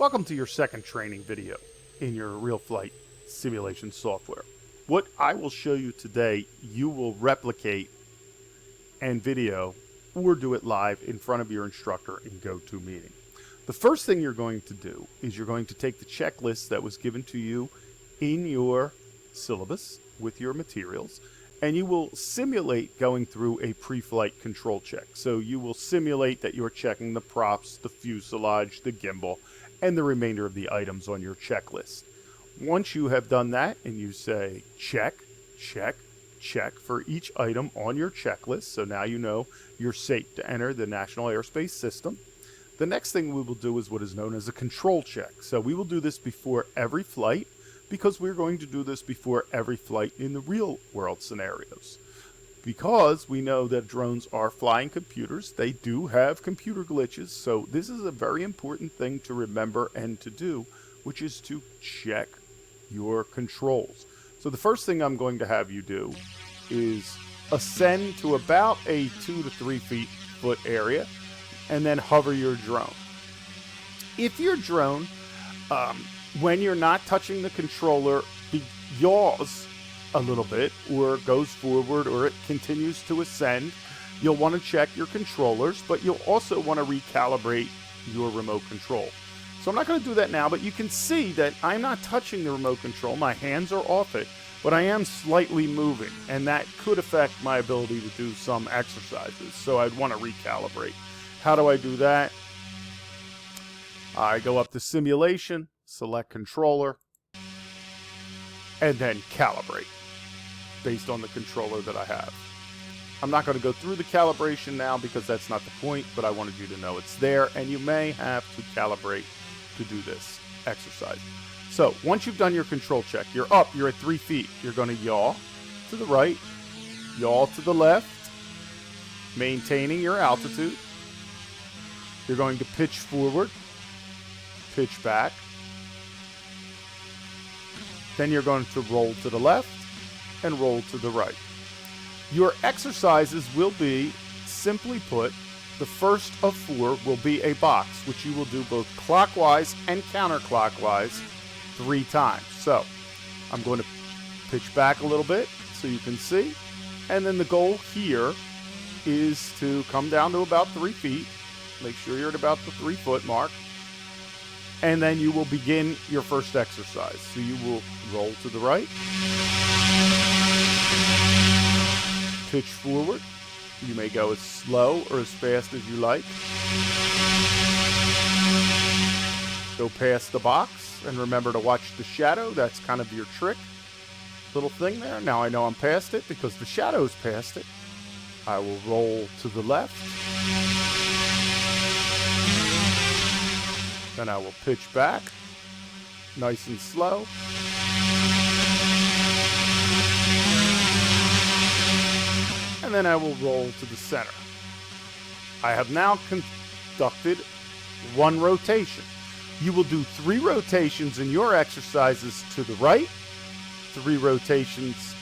Welcome to your second training video in your real flight simulation software. What I will show you today, you will replicate and video or do it live in front of your instructor in GoToMeeting. The first thing you're going to do is you're going to take the checklist that was given to you in your syllabus with your materials, and you will simulate going through a pre-flight control check. So you will simulate that you're checking the props, the fuselage, the gimbal, and the remainder of the items on your checklist. Once you have done that and you say check, check, check for each item on your checklist, so now you know you're safe to enter the National Airspace System, the next thing we will do is what is known as a control check. So we will do this before every flight because we're going to do this before every flight in the real world scenarios. Because we know that drones are flying computers, they do have computer glitches, so this is a very important thing to remember and to do, which is to check your controls. So the first thing I'm going to have you do is ascend to about a 2 to 3 foot area and then hover your drone. If your drone, when you're not touching the controller, yaws a little bit or goes forward or it continues to ascend, you'll want to check your controllers, but you'll also want to recalibrate your remote control. So I'm not going to do that now, but you can see that I'm not touching the remote control. My hands are off it, but I am slightly moving, and that could affect my ability to do some exercises. So I'd want to recalibrate. How do I do that? I go up to Simulation, select Controller, and then Calibrate based on the controller that I have. I'm not going to go through the calibration now because that's not the point, but I wanted you to know it's there, and you may have to calibrate to do this exercise. So once you've done your control check, you're up, you're at 3 feet. You're going to yaw to the right, yaw to the left, maintaining your altitude. You're going to pitch forward, pitch back. Then you're going to roll to the left and roll to the right. Your exercises will be, simply put, the first of 4 will be a box, which you will do both clockwise and counterclockwise 3 times. So I'm going to pitch back a little bit so you can see. And then the goal here is to come down to about 3 feet. Make sure you're at about the 3 foot mark. And then you will begin your first exercise. So you will roll to the right, pitch forward. You may go as slow or as fast as you like. Go past the box and remember to watch the shadow. That's kind of your trick little thing there. Now I know I'm past it because the shadow's past it. I will roll to the left. Then I will pitch back, nice and slow. And then I will roll to the center. I have now conducted 1 rotation. You will do 3 rotations in your exercises to the right, 3 rotations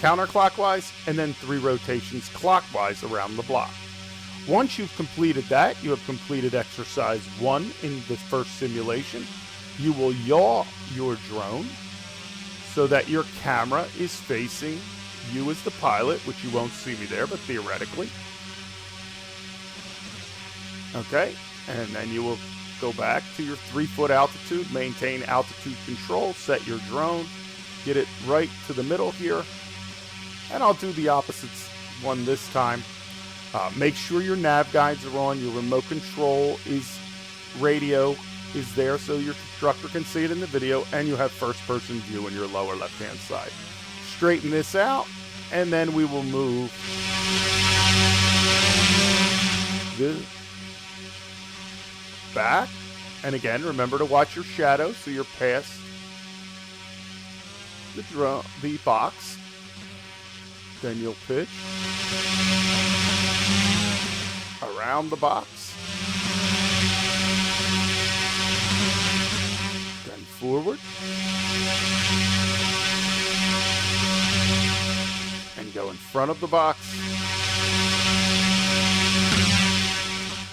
counterclockwise, and then 3 rotations clockwise around the block. Once you've completed that, you have completed exercise 1 in the first simulation. You will yaw your drone so that your camera is facing you as the pilot, which you won't see me there, but theoretically. Okay, and then you will go back to your 3 foot altitude, maintain altitude control, set your drone, get it right to the middle here, and I'll do the opposite one this time. Make sure your nav guides are on, your remote control radio is there so your instructor can see it in the video, and you have first person view in your lower left hand side. Straighten this out, and then we will move this back. And again, remember to watch your shadow so you're past the box. Then you'll pitch around the box, then forward, and go in front of the box,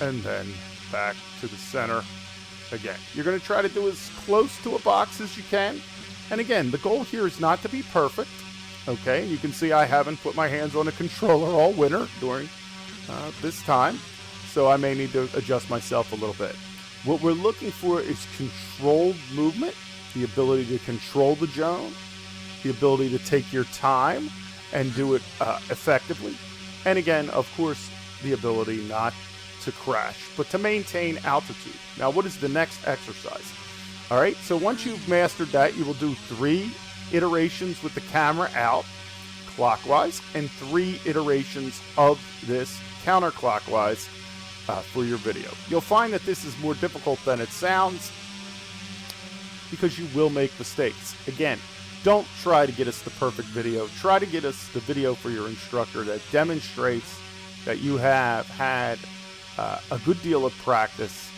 and then back to the center Again, you're going to try to do as close to a box as you can. And again, the goal here is not to be perfect. Okay, you can see I haven't put my hands on a controller all winter during this time, so I may need to adjust myself a little bit. What we're looking for is controlled movement, the ability to control the drone, the ability to take your time and do it effectively, and again, of course, the ability not to crash, but to maintain altitude. Now, what is the next exercise? All right, so once you've mastered that, you will do 3 iterations with the camera out clockwise and 3 iterations of this counterclockwise for your video. You'll find that this is more difficult than it sounds because you will make mistakes. Again, don't try to get us the perfect video. Try to get us the video for your instructor that demonstrates that you have had a good deal of practice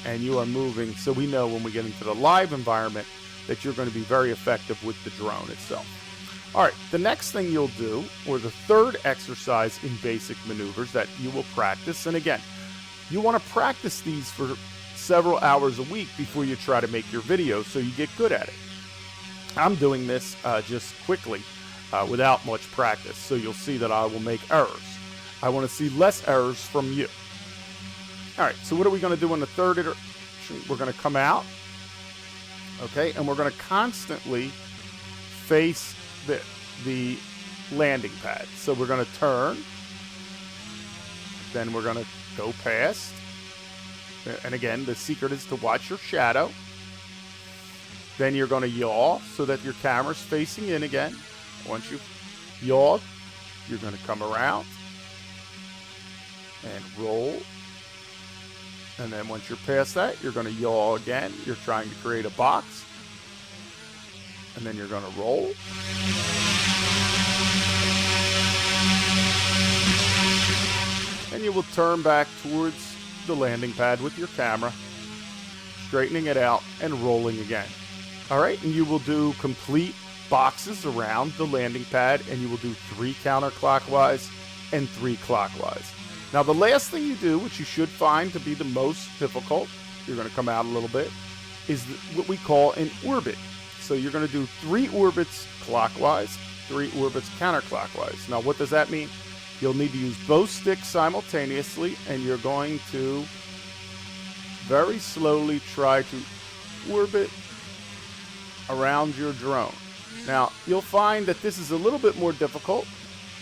and you are moving, so we know when we get into the live environment that you're going to be very effective with the drone itself. All right, the next thing you'll do, or the third exercise in basic maneuvers that you will practice, and again, you want to practice these for several hours a week before you try to make your video so you get good at it. I'm doing this just quickly without much practice, so you'll see that I will make errors. I want to see less errors from you. All right, so what are we going to do in the third iteration? We're going to come out, okay, and we're going to constantly face the landing pad. So we're going to turn, then we're going to go past, and again, the secret is to watch your shadow. Then you're going to yaw so that your camera's facing in again. Once you've yawed, you're going to come around and roll. And then once you're past that, you're going to yaw again. You're trying to create a box. And then you're going to roll. And you will turn back towards the landing pad with your camera, straightening it out and rolling again. All right, and you will do complete boxes around the landing pad, and you will do 3 counterclockwise and 3 clockwise. Now, the last thing you do, which you should find to be the most difficult, you're going to come out a little bit, is what we call an orbit. So you're going to do 3 orbits clockwise, 3 orbits counterclockwise. Now, what does that mean? You'll need to use both sticks simultaneously, and you're going to very slowly try to orbit around your drone. Now, you'll find that this is a little bit more difficult,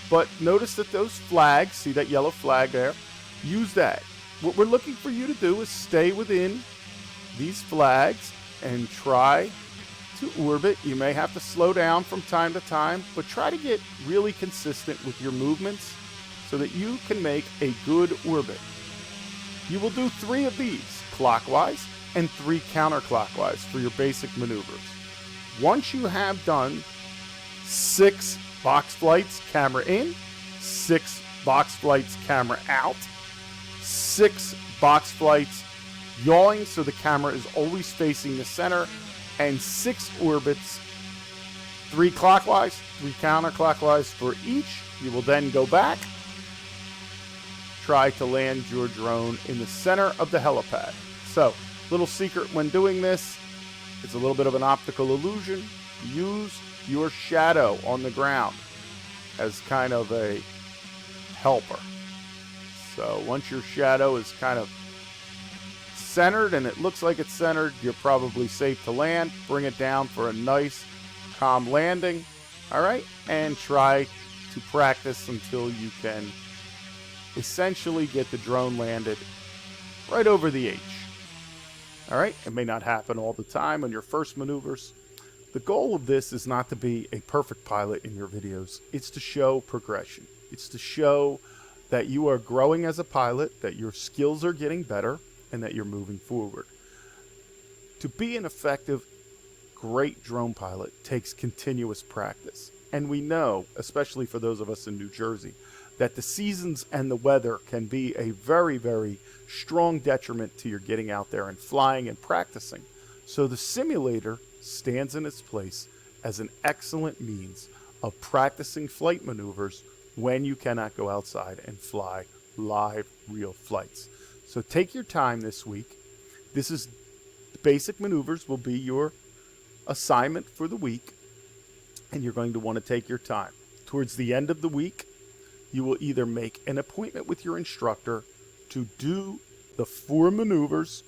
but notice that those flags, see that yellow flag there? Use that. What we're looking for you to do is stay within these flags and try to orbit. You may have to slow down from time to time, but try to get really consistent with your movements so that you can make a good orbit. You will do 3 of these clockwise and 3 counterclockwise for your basic maneuvers. Once you have done 6 box flights, camera in, 6 box flights, camera out, 6 box flights, yawing so the camera is always facing the center, and 6 orbits, 3 clockwise, 3 counterclockwise for each. You will then go back, try to land your drone in the center of the helipad. So, little secret when doing this, it's a little bit of an optical illusion. Use your shadow on the ground as kind of a helper. So once your shadow is kind of centered and it looks like it's centered, you're probably safe to land. Bring it down for a nice, calm landing. All right, and try to practice until you can essentially get the drone landed right over the H. All right, it may not happen all the time on your first maneuvers. The goal of this is not to be a perfect pilot in your videos. It's to show progression. It's to show that you are growing as a pilot, that your skills are getting better, and that you're moving forward. To be an effective, great drone pilot takes continuous practice. And we know, especially for those of us in New Jersey, that the seasons and the weather can be a very, very strong detriment to your getting out there and flying and practicing. So the simulator stands in its place as an excellent means of practicing flight maneuvers when you cannot go outside and fly live, real flights. So take your time this week. This is basic maneuvers will be your assignment for the week, and you're going to want to take your time. Towards the end of the week, you will either make an appointment with your instructor to do the 4 maneuvers,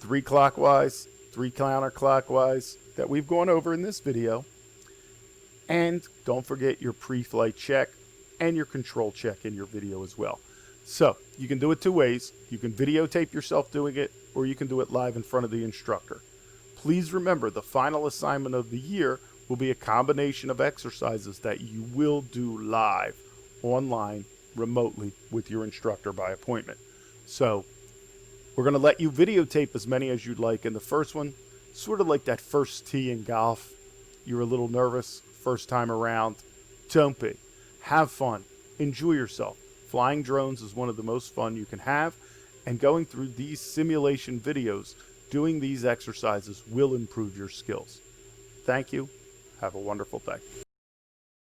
3 clockwise, 3 counterclockwise, that we've gone over in this video. And don't forget your pre-flight check and your control check in your video as well. So you can do it 2 ways. You can videotape yourself doing it, or you can do it live in front of the instructor. Please remember, the final assignment of the year will be a combination of exercises that you will do live, online, remotely with your instructor by appointment. So we're going to let you videotape as many as you'd like. And the first one, sort of like that first tee in golf. You're a little nervous first time around. Don't be. Have fun. Enjoy yourself. Flying drones is one of the most fun you can have. And going through these simulation videos, doing these exercises will improve your skills. Thank you. Have a wonderful day.